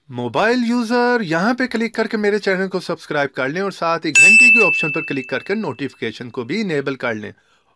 Mobile user यहाँ पे click करके मेरे चैनल को सब्सक्राइब कर लें और साथ ही घंटी के ऑप्शन पर क्लिक करके नोटिफिकेशन को भी इनेबल कर लें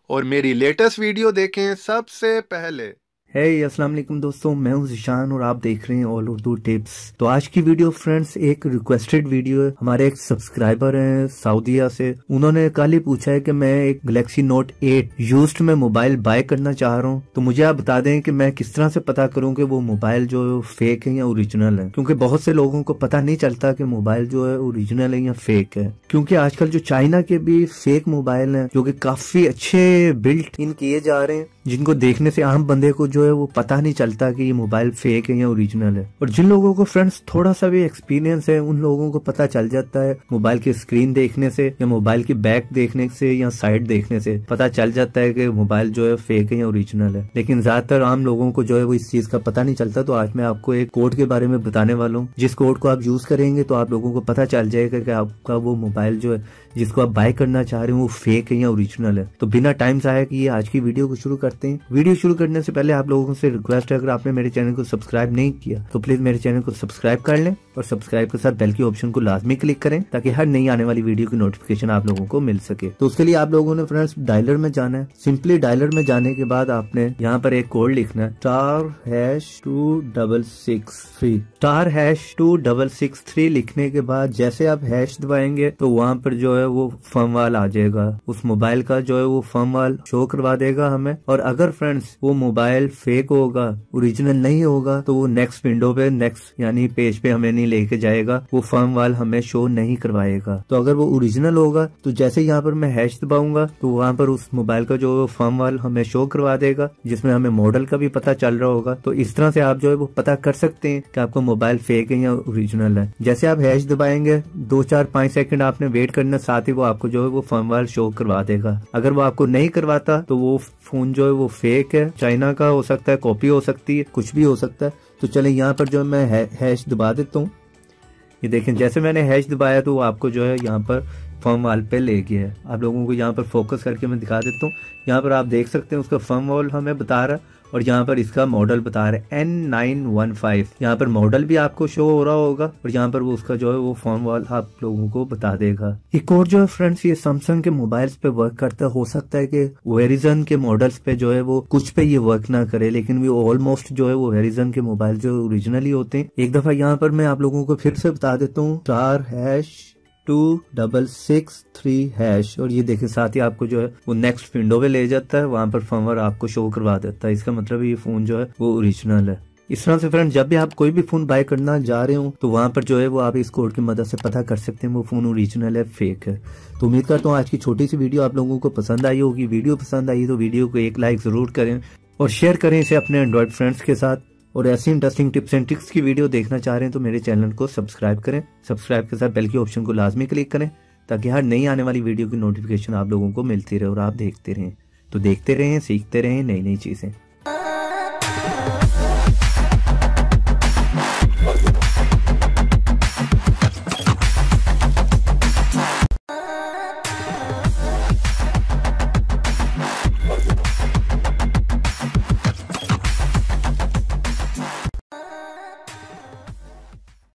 और मेरी लेटेस्ट वीडियो देखें सबसे पहले। अस्सलाम वालेकुम दोस्तों, मैं हूं ज़िशान और आप देख रहे हैं ऑल उर्दू टिप्स। तो आज की वीडियो फ्रेंड्स एक रिक्वेस्टेड वीडियो है। हमारे एक सब्सक्राइबर हैं सऊदीया से, उन्होंने कल ही पूछा है कि मैं एक गैलेक्सी नोट 8 यूज्ड में मोबाइल बाय करना चाह रहा हूं, तो मुझे आप बता दें कि मैं किस तरह से पता करूं कि वो मोबाइल जो है फेक है या ओरिजिनल है, क्योंकि बहुत से लोगों को पता नहीं चलता कि मोबाइल जो है ओरिजिनल है या फेक है। क्योंकि आजकल जो चाइना के भी फेक मोबाइल हैं जो कि काफी अच्छे बिल्ट इन किए जा रहे हैं, जिनको देखने से आम बंदे को जो है वो पता नहीं चलता कि ये मोबाइल फेक है या ओरिजिनल है। और जिन लोगों को फ्रेंड्स थोड़ा सा भी एक्सपीरियंस है उन लोगों को पता चल जाता है मोबाइल की स्क्रीन देखने से या मोबाइल की बैक देखने से या साइड देखने से पता चल जाता है कि मोबाइल जो है फेक है या ओरिजिनल है। लेकिन ज्यादातर आम लोगों को जो है वो इस चीज का पता नहीं चलता। तो आज मैं आपको एक कोड के बारे में बताने वाला हूँ, जिस कोड को आप यूज करेंगे तो आप लोगों को पता चल जाएगा कि आपका वो मोबाइल जो है जिसको आप बाय करना चाह रहे हो वो फेक है या ओरिजिनल है। तो बिना टाइम जाया किए आज की वीडियो को शुरू करते हैं। वीडियो शुरू करने से पहले आप लोगों से रिक्वेस्ट है, अगर आपने मेरे चैनल को सब्सक्राइब नहीं किया तो प्लीज मेरे चैनल को सब्सक्राइब कर लें और सब्सक्राइब के साथ बेल के ऑप्शन को लाजमी क्लिक करें ताकि हर नई आने वाली वीडियो की नोटिफिकेशन आप लोगों को मिल सके। तो उसके लिए आप लोगों ने फ्रेंड्स डायलर में जाना है। सिंपली डायलर में जाने के बाद आपने यहाँ पर एक कोड लिखना है *#2663 लिखने के बाद जैसे आप हैश दबाएंगे तो वहाँ पर जो है वो फर्मवाल आ जाएगा। उस मोबाइल का जो है वो फर्मवाल शो करवा देगा हमें। और अगर फ्रेंड्स वो मोबाइल फेक होगा, ओरिजिनल नहीं होगा, तो वो नेक्स्ट विंडो पे, नेक्स्ट यानी पेज पे हमें नहीं लेके जाएगा, वो फर्मवाल हमें शो नहीं करवाएगा। तो अगर वो ओरिजिनल होगा तो जैसे यहाँ पर मैं हैश दबाऊंगा तो वहाँ पर उस मोबाइल का जो फर्मवाल हमें शो करवा देगा, जिसमें हमें मॉडल का भी पता चल रहा होगा। तो इस तरह से आप जो है वो पता कर सकते हैं कि आपका मोबाइल फेक है या ओरिजिनल है। जैसे आप हैश दबाएंगे 2, 4, 5 सेकंड आपने वेट करना, साथ ही वो आपको जो है वो फर्मवेयर शो करवा देगा। अगर वो आपको नहीं करवाता तो वो फोन जो है वो फेक है, चाइना का हो सकता है, कॉपी हो सकती है, कुछ भी हो सकता है। तो चले यहाँ पर जो मैं हैश दबा देता हूँ। ये देखें जैसे मैंने हैश दबाया तो वो आपको जो है यहाँ पर फर्मवाल पे ले गया है। आप लोगों को यहाँ पर फोकस करके मैं दिखा देता हूँ। यहाँ पर आप देख सकते हैं उसका फर्मवाल हमें बता रहा है और यहाँ पर इसका मॉडल बता रहा है N915। यहाँ पर मॉडल भी आपको शो हो रहा होगा और यहाँ पर वो उसका जो है वो फर्मवाल आप लोगों को बता देगा। ये कोड जो है फ्रेंड्स ये सैमसंग के मोबाइल्स पे वर्क करता है। हो सकता है कि वेरिजन के मॉडल्स पे जो है वो कुछ पे ये वर्क ना करे, लेकिन वो ऑलमोस्ट जो है वो वेरिजन के मोबाइल जो ओरिजिनली होते हैं। एक दफा यहाँ पर मैं आप लोगों को फिर से बता देता हूँ, *#2663#। और ये देखें साथ ही आपको जो है वो नेक्स्ट विंडो पे ले जाता है, वहां पर फर्मवेयर आपको शो करवा देता है। इसका मतलब ये फोन जो है वो ओरिजिनल है। इस तरह से फ्रेंड जब भी आप कोई भी फोन बाय करना जा रहे हो तो वहां पर जो है वो आप इस कोड की मदद से पता कर सकते हैं वो फोन ओरिजिनल है फेक है। तो उम्मीद करता हूँ आज की छोटी सी वीडियो आप लोगों को पसंद आई होगी। वीडियो पसंद आई तो वीडियो को एक लाइक जरूर करें और शेयर करें इसे अपने एंड्रॉइड फ्रेंड्स के साथ। और ऐसी इंटरेस्टिंग टिप्स एंड ट्रिक्स की वीडियो देखना चाह रहे हैं तो मेरे चैनल को सब्सक्राइब करें। सब्सक्राइब के साथ बेल के ऑप्शन को लाजमी क्लिक करें ताकि हर नई आने वाली वीडियो की नोटिफिकेशन आप लोगों को मिलती रहे और आप देखते रहें। तो देखते रहें, सीखते रहें नई नई चीजें।